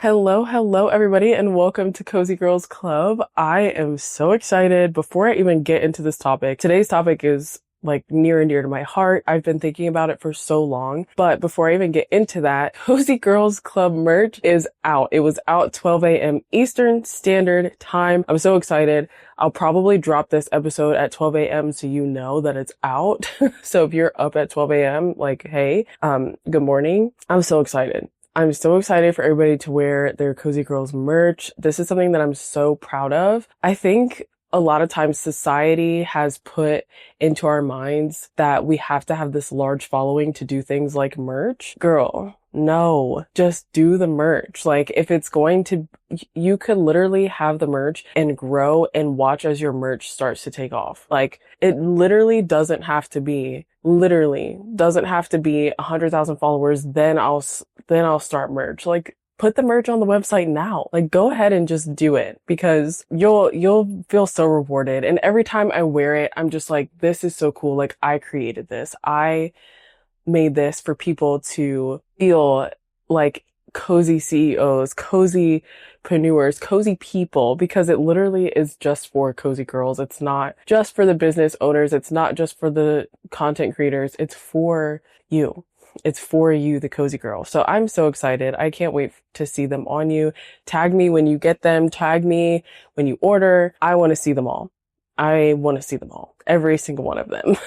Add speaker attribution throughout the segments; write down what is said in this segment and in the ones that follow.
Speaker 1: Hello, everybody, and welcome to Cozy Girls Club. I am so excited. Before I even get into this topic, today's topic is like near and dear to my heart. I've been thinking about it for so long. But before I even get into that, Cozy Girls Club merch is out. It was out 12 a.m. Eastern Standard Time. I'm so excited. I'll probably drop this episode at 12 a.m. so you know that it's out. So if you're up at 12 a.m., like, hey, good morning. I'm so excited. I'm so excited for everybody to wear their Cozy Girls merch. This is something that I'm so proud of. I think a lot of times society has put into our minds that we have to have this large following to do things like merch. Girl, no, just do the merch. Like if it's going to, you could literally have the merch and grow and watch as your merch starts to take off. Like it literally doesn't have to be 100,000 followers. Then I'll start merch. Like put the merch on the website now. Like go ahead and just do it because you'll feel so rewarded. And every time I wear it, I'm just like, this is so cool. Like I created this. I made this for people to feel like cozy CEOs, cozy preneurs, cozy people, because it literally is just for cozy girls. It's not just for the business owners. It's not just for the content creators. It's for you. It's for you, the cozy girl. So I'm so excited. I can't wait to see them on you. Tag me when you get them. Tag me when you order. I want to see them all. I want to see them all. Every single one of them.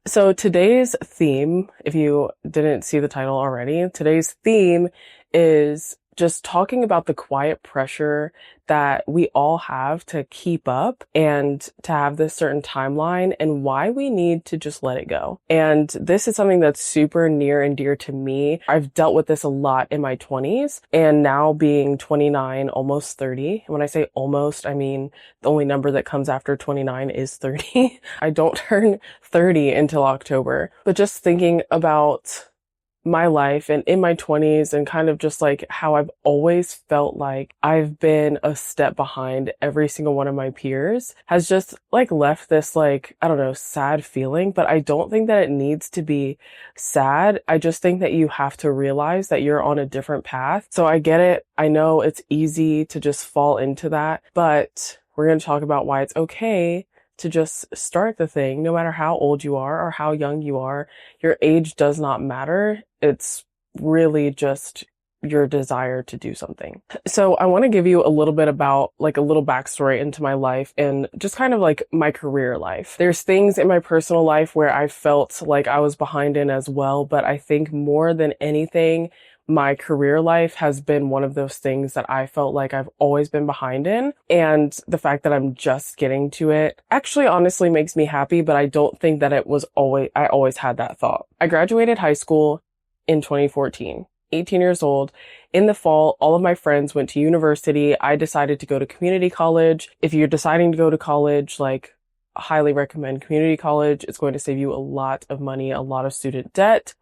Speaker 1: So today's theme, if you didn't see the title already, today's theme is just talking about the quiet pressure that we all have to keep up and to have this certain timeline and why we need to just let it go. And this is something that's super near and dear to me. I've dealt with this a lot in my 20s and now being 29, almost 30. When I say almost, I mean the only number that comes after 29 is 30. I don't turn 30 until October, but just thinking about my life and in my 20s and kind of just like how I've always felt like I've been a step behind every single one of my peers has just like left this like, I don't know, sad feeling, but I don't think that it needs to be sad. I just think that you have to realize that you're on a different path. So I get it. I know it's easy to just fall into that, but we're going to talk about why it's okay to just start the thing, no matter how old you are or how young you are. Your age does not matter. It's really just your desire to do something. So I want to give you a little bit about like a little backstory into my life and just kind of like my career life. There's things in my personal life where I felt like I was behind in as well, but I think more than anything, my career life has been one of those things that I felt like I've always been behind in. And the fact that I'm just getting to it actually honestly makes me happy, but I don't think that I always had that thought. I graduated high school in 2014, 18 years old. In the fall, all of my friends went to university. I decided to go to community college. If you're deciding to go to college, like highly recommend community college. It's going to save you a lot of money, a lot of student debt.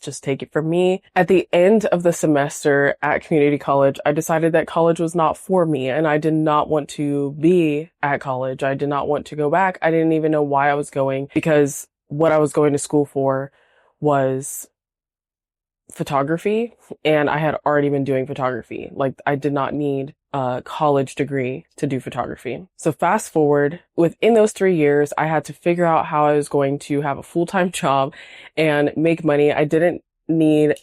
Speaker 1: Just take it from me. At the end of the semester at community college, I decided that college was not for me and I did not want to be at college. I did not want to go back. I didn't even know why I was going because what I was going to school for was photography and I had already been doing photography. Like I did not need a college degree to do photography. So fast forward, within those 3 years, I had to figure out how I was going to have a full-time job and make money. I didn't need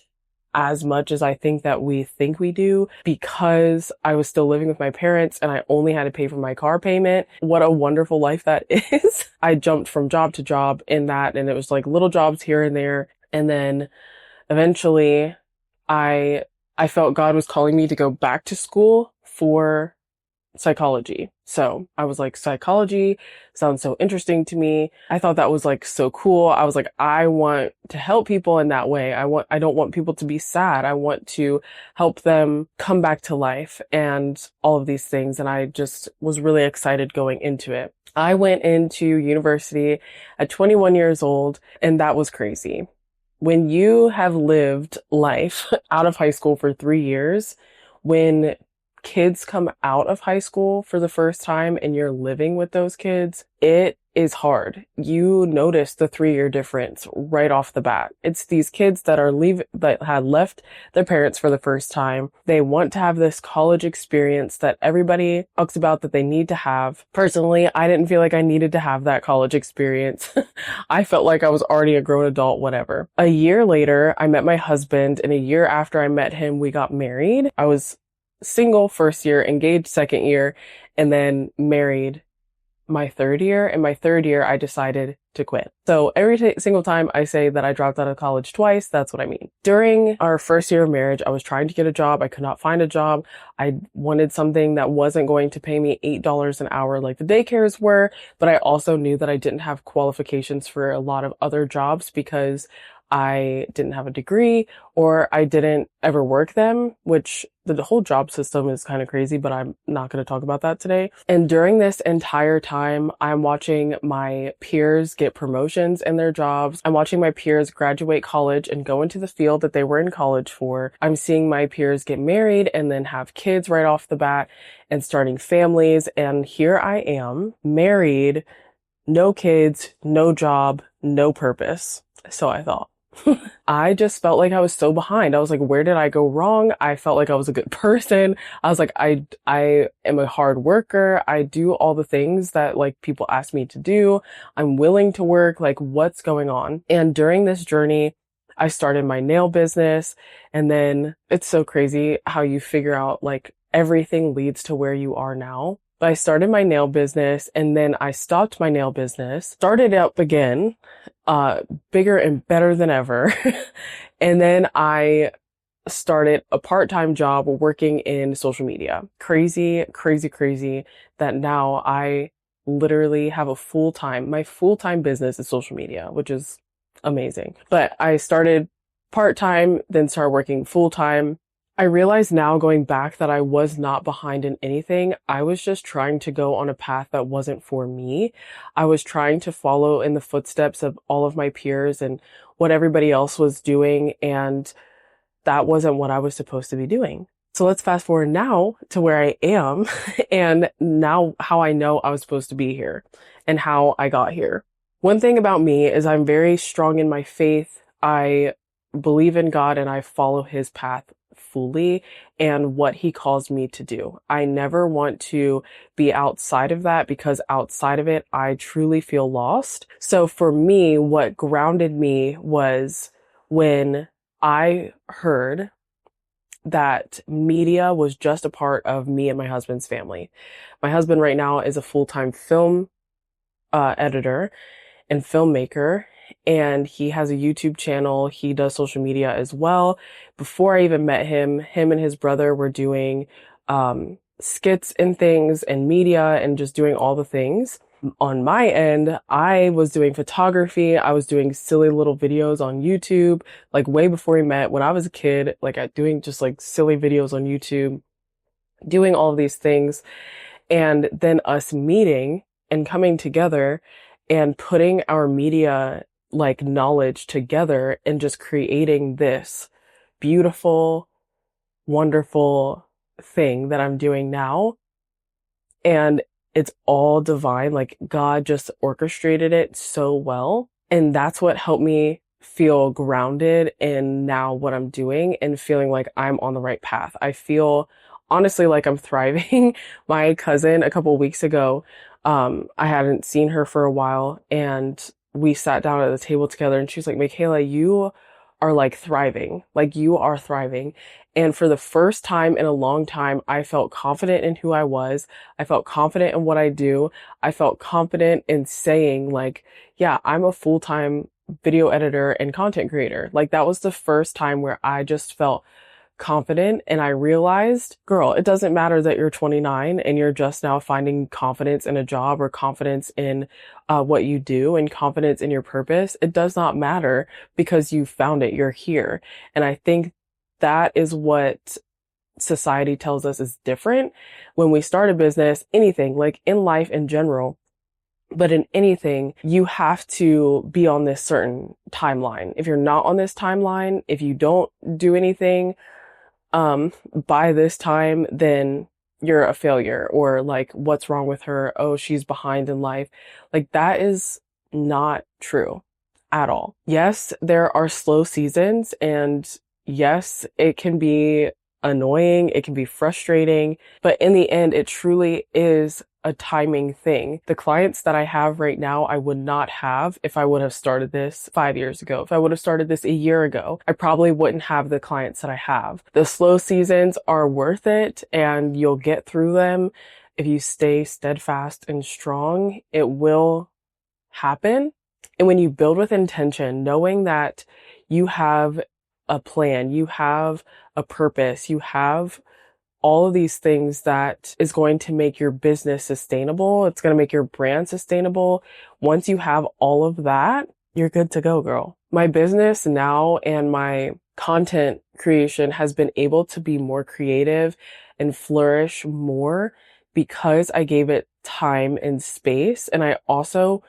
Speaker 1: as much as I think that we think we do because I was still living with my parents and I only had to pay for my car payment. What a wonderful life that is. I jumped from job to job in that and it was like little jobs here and there. And then eventually I felt God was calling me to go back to school for psychology. So I was like, psychology sounds so interesting to me. I thought that was like so cool. I was like, I want to help people in that way. I don't want people to be sad. I want to help them come back to life and all of these things. And I just was really excited going into it. I went into university at 21 years old and that was crazy. When you have lived life out of high school for 3 years, when kids come out of high school for the first time and you're living with those kids, it is hard. You notice the 3-year difference right off the bat. It's these kids that had left their parents for the first time. They want to have this college experience that everybody talks about that they need to have. Personally, I didn't feel like I needed to have that college experience. I felt like I was already a grown adult, whatever. A year later, I met my husband, and a year after I met him, we got married. I was single first year, engaged second year, and then married my third year. And my third year, I decided to quit. So every single time I say that I dropped out of college twice, that's what I mean. During our first year of marriage, I was trying to get a job. I could not find a job. I wanted something that wasn't going to pay me $8 an hour like the daycares were, but I also knew that I didn't have qualifications for a lot of other jobs because I didn't have a degree or I didn't ever work them, which the whole job system is kind of crazy, but I'm not going to talk about that today. And during this entire time, I'm watching my peers get promotions in their jobs. I'm watching my peers graduate college and go into the field that they were in college for. I'm seeing my peers get married and then have kids right off the bat and starting families. And here I am, married, no kids, no job, no purpose. So I thought. I just felt like I was so behind. I was like, where did I go wrong? I felt like I was a good person. I was like, I am a hard worker. I do all the things that like people ask me to do. I'm willing to work. Like, what's going on? And during this journey, I started my nail business. And then it's so crazy how you figure out like everything leads to where you are now. But I started my nail business and then I stopped my nail business, started up again, bigger and better than ever. And then I started a part-time job working in social media. Crazy, crazy, crazy that now I literally have my full-time business is social media, which is amazing. But I started part-time, then started working full-time. I realize now going back that I was not behind in anything. I was just trying to go on a path that wasn't for me. I was trying to follow in the footsteps of all of my peers and what everybody else was doing. And that wasn't what I was supposed to be doing. So let's fast forward now to where I am and now how I know I was supposed to be here and how I got here. One thing about me is I'm very strong in my faith. I believe in God and I follow his path fully and what he calls me to do. I never want to be outside of that because outside of it, I truly feel lost. So for me, what grounded me was when I heard that media was just a part of me and my husband's family. My husband right now is a full-time film editor and filmmaker. And he has a YouTube channel. He does social media as well. Before I even met him and his brother were doing skits and things and media and just doing all the things. On my end, I was doing photography. I was doing silly little videos on YouTube, like way before we met when I was a kid, like doing just like silly videos on YouTube, doing all of these things. And then us meeting and coming together and putting our media like knowledge together and just creating this beautiful, wonderful thing that I'm doing now. And it's all divine. Like God just orchestrated it so well. And that's what helped me feel grounded in now what I'm doing and feeling like I'm on the right path. I feel honestly like I'm thriving. My cousin a couple weeks ago, I hadn't seen her for a while and we sat down at the table together and she was like, Michaela, you are like thriving. Like you are thriving. And for the first time in a long time, I felt confident in who I was. I felt confident in what I do. I felt confident in saying like, yeah, I'm a full-time video editor and content creator. Like that was the first time where I just felt confident and I realized, girl, it doesn't matter that you're 29 and you're just now finding confidence in a job or confidence in what you do and confidence in your purpose. It does not matter because you found it. You're here. And I think that is what society tells us is different when we start a business, anything like in life in general. But in anything, you have to be on this certain timeline. If you're not on this timeline, if you don't do anything by this time, then you're a failure, or like, what's wrong with her? Oh, she's behind in life. Like, that is not true at all. Yes, there are slow seasons, and yes, it can be annoying, it can be frustrating, but in the end, it truly is a timing thing. The clients that I have right now, I would not have if I would have started this 5 years ago. If I would have started this a year ago, I probably wouldn't have the clients that I have. The slow seasons are worth it, and you'll get through them. If you stay steadfast and strong, it will happen. And when you build with intention, knowing that you have a plan, you have a purpose, you have all of these things that is going to make your business sustainable. It's going to make your brand sustainable. Once you have all of that, you're good to go, girl. My business now and my content creation has been able to be more creative and flourish more because I gave it time and space. And I also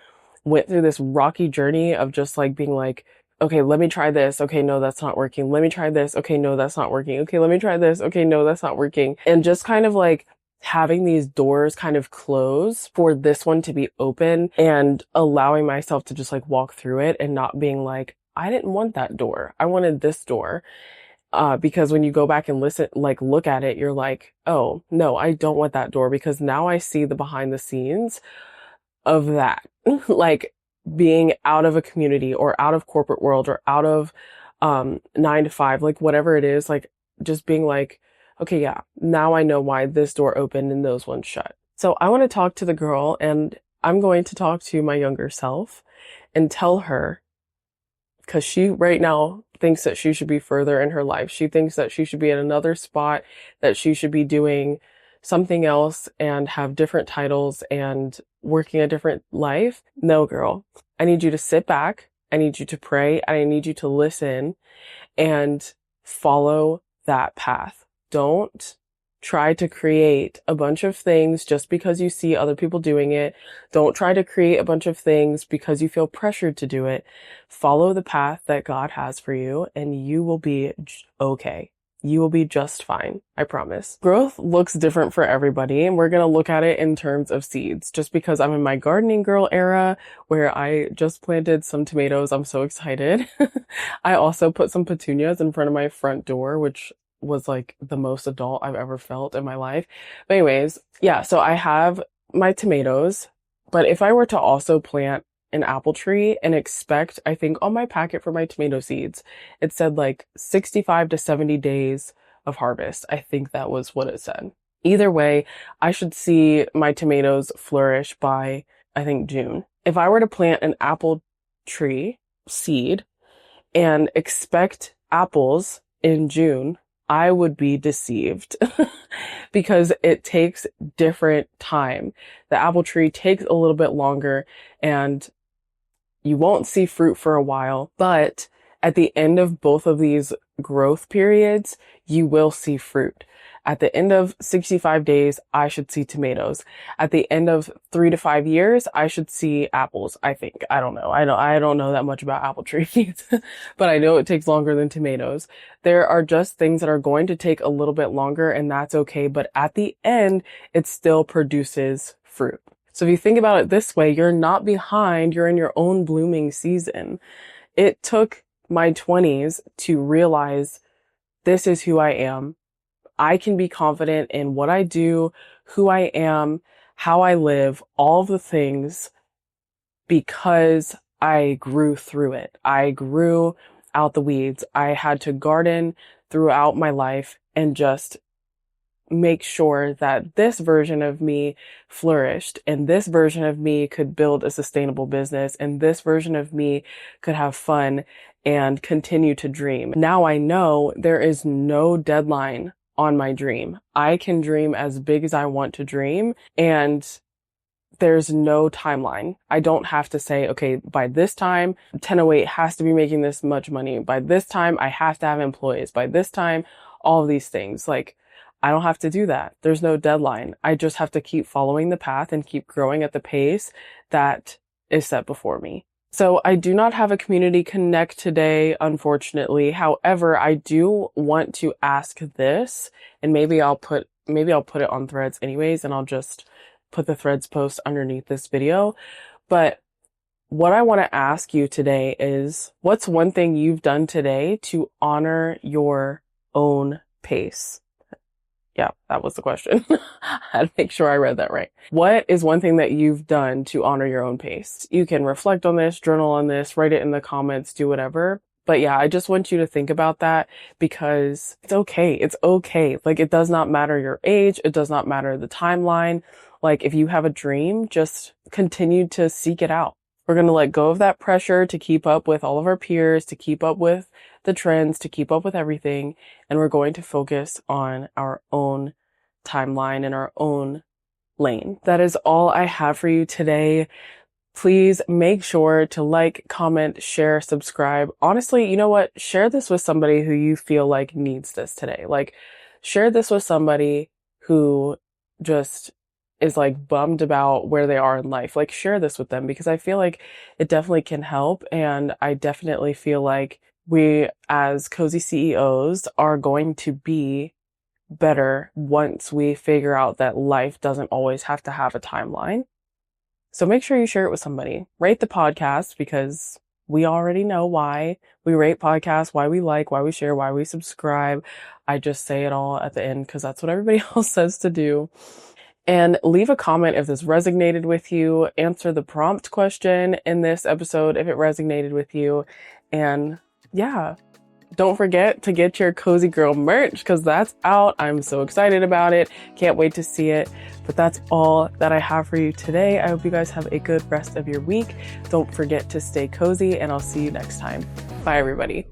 Speaker 1: went through this rocky journey of just like being like, okay, let me try this. Okay, no, that's not working. Let me try this. Okay, no, that's not working. Okay, let me try this. Okay, no, that's not working. And just kind of like having these doors kind of close for this one to be open, and allowing myself to just like walk through it and not being like, I didn't want that door. I wanted this door. Because when you go back and listen, like look at it, you're like, oh, no, I don't want that door, because now I see the behind the scenes of that. Like being out of a community or out of corporate world or out of 9 to 5, like whatever it is, like just being like, okay, yeah, now I know why this door opened and those ones shut. So I want to talk to the girl, and I'm going to talk to my younger self and tell her, because she right now thinks that she should be further in her life. She thinks that she should be in another spot, that she should be doing something else and have different titles and working a different life. No, girl, I need you to sit back. I need you to pray. And I need you to listen and follow that path. Don't try to create a bunch of things just because you see other people doing it. Don't try to create a bunch of things because you feel pressured to do it. Follow the path that God has for you, and you will be okay. You will be just fine. I promise. Growth looks different for everybody, and we're going to look at it in terms of seeds. Just because I'm in my gardening girl era where I just planted some tomatoes, I'm so excited. I also put some petunias in front of my front door, which was like the most adult I've ever felt in my life. But anyways, yeah, so I have my tomatoes, but if I were to also plant an apple tree and expect, I think on my packet for my tomato seeds, it said like 65 to 70 days of harvest. I think that was what it said. Either way, I should see my tomatoes flourish by, I think, June. If I were to plant an apple tree seed and expect apples in June, I would be deceived because it takes different time. The apple tree takes a little bit longer, and you won't see fruit for a while, but at the end of both of these growth periods, you will see fruit. At the end of 65 days, I should see tomatoes. At the end of 3 to 5 years, I should see apples, I think. I don't know. I don't know that much about apple trees, but I know it takes longer than tomatoes. There are just things that are going to take a little bit longer, and that's okay. But at the end, it still produces fruit. So if you think about it this way, you're not behind, you're in your own blooming season. It took my 20s to realize this is who I am. I can be confident in what I do, who I am, how I live, all of the things, because I grew through it. I grew out the weeds. I had to garden throughout my life and just make sure that this version of me flourished, and this version of me could build a sustainable business, and this version of me could have fun and continue to dream. Now I know there is no deadline on my dream. I can dream as big as I want to dream, and there's no timeline. I don't have to say, okay, by this time, 1008 has to be making this much money. By this time, I have to have employees. By this time, all of these things. Like, I don't have to do that. There's no deadline. I just have to keep following the path and keep growing at the pace that is set before me. So I do not have a community connect today, unfortunately. However, I do want to ask this, and maybe I'll put maybe I'll put it on Threads anyways, and I'll just put the Threads post underneath this video. But what I want to ask you today is, what's one thing you've done today to honor your own pace? Yeah, that was the question. I had to make sure I read that right. What is one thing that you've done to honor your own pace? You can reflect on this, journal on this, write it in the comments, do whatever. But yeah, I just want you to think about that, because it's okay. It's okay. Like, it does not matter your age. It does not matter the timeline. Like, if you have a dream, just continue to seek it out. We're going to let go of that pressure to keep up with all of our peers, to keep up with the trends, to keep up with everything. And we're going to focus on our own timeline and our own lane. That is all I have for you today. Please make sure to like, comment, share, subscribe. Honestly, you know what? Share this with somebody who you feel like needs this today. Like, share this with somebody who just is like bummed about where they are in life. Like, share this with them, because I feel like it definitely can help. And I definitely feel like we as Cozy CEOs are going to be better once we figure out that life doesn't always have to have a timeline. So make sure you share it with somebody. Rate the podcast, because we already know why we rate podcasts, why we like, why we share, why we subscribe. I just say it all at the end because that's what everybody else says to do. And leave a comment if this resonated with you. Answer the prompt question in this episode if it resonated with you. And yeah, don't forget to get your Cozy Girl merch, because that's out. I'm so excited about it. Can't wait to see it. But that's all that I have for you today. I hope you guys have a good rest of your week. Don't forget to stay cozy, and I'll see you next time. Bye, everybody.